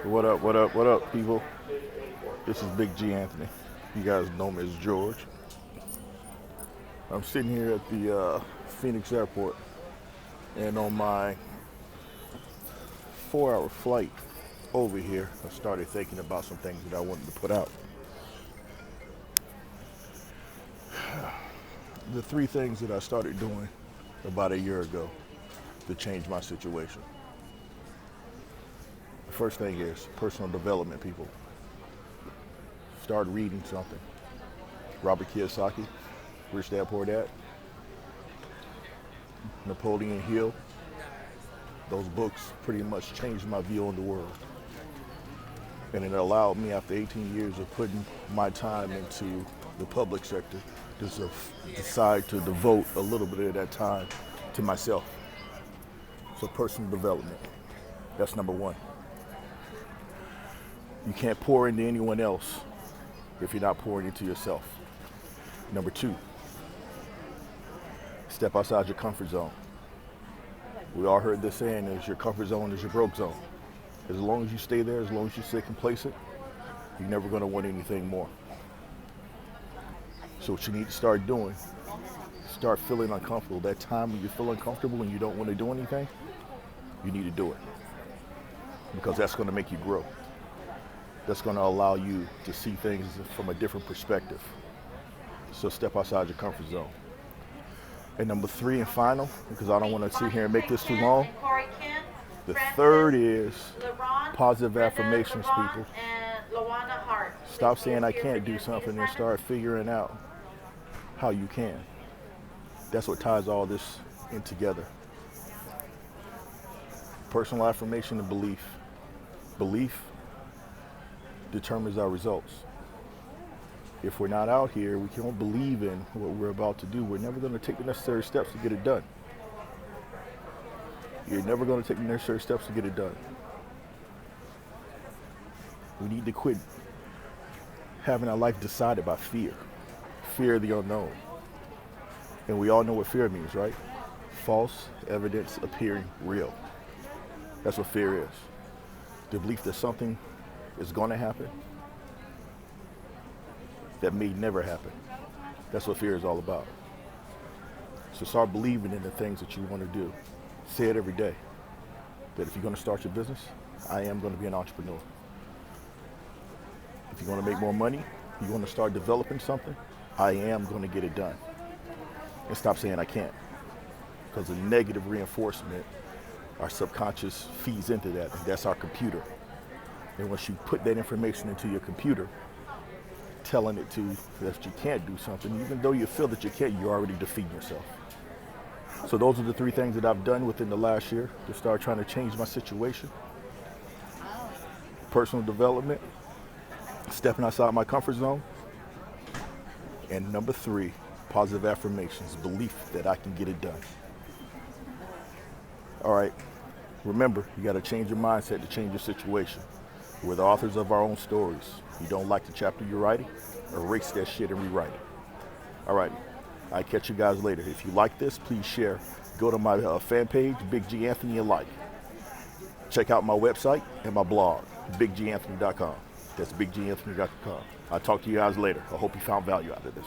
What up, what up, what up, people? This is Big G Anthony. You guys know me as George. I'm sitting here at the Phoenix airport, and on my 4-hour flight over here, I started thinking about some things that I wanted to put out. The three things that I started doing about a year ago to change my situation. The first thing is personal development, people. Start reading something. Robert Kiyosaki, Rich Dad Poor Dad, Napoleon Hill. Those books pretty much changed my view on the world. And it allowed me, after 18 years of putting my time into the public sector, to decide to devote a little bit of that time to myself. So personal development, that's number one. You can't pour into anyone else if you're not pouring into yourself. Number two, step outside your comfort zone. We all heard this saying, is your comfort zone is your broke zone. As long as you stay there, as long as you stay complacent, you're never going to want anything more. So what you need to start doing, start feeling uncomfortable. That time when you feel uncomfortable and you don't want to do anything, you need to do it. Because that's going to make you grow. That's going to allow you to see things from a different perspective. So step outside your comfort zone. And number three and final, because I don't want to sit here and make this too long, the third is positive affirmations, people. Stop saying I can't do something and start figuring out how you can. That's what ties all this in together. Personal affirmation and belief. Belief determines our results. If we're not out here, we can't believe in what we're about to do, we're never going to take the necessary steps to get it done. You're never going to take the necessary steps to get it done. We need to quit having our life decided by fear. Fear of the unknown. And we all know what fear means, right? False evidence appearing real. That's what fear is. The belief that something is going to happen that may never happen. That's what fear is all about. So start believing in the things that you want to do. Say it every day. That if you're going to start your business, I am going to be an entrepreneur. If you're going to make more money, you're going to start developing something, I am going to get it done. And stop saying I can't. Because the negative reinforcement, our subconscious feeds into that, and that's our computer. And once you put that information into your computer, telling it to that you can't do something, even though you feel that you can't, you're already defeating yourself. So those are the three things that I've done within the last year to start trying to change my situation. Personal development, stepping outside my comfort zone, and number three, positive affirmations, belief that I can get it done. All right, remember, you got to change your mindset to change your situation. We're the authors of our own stories. You don't like the chapter you're writing? Erase that shit and rewrite it. All right, I'll catch you guys later. If you like this, please share. Go to my fan page, Big G Anthony, and like. Check out my website and my blog, bigganthony.com. That's bigganthony.com. I'll talk to you guys later. I hope you found value out of this.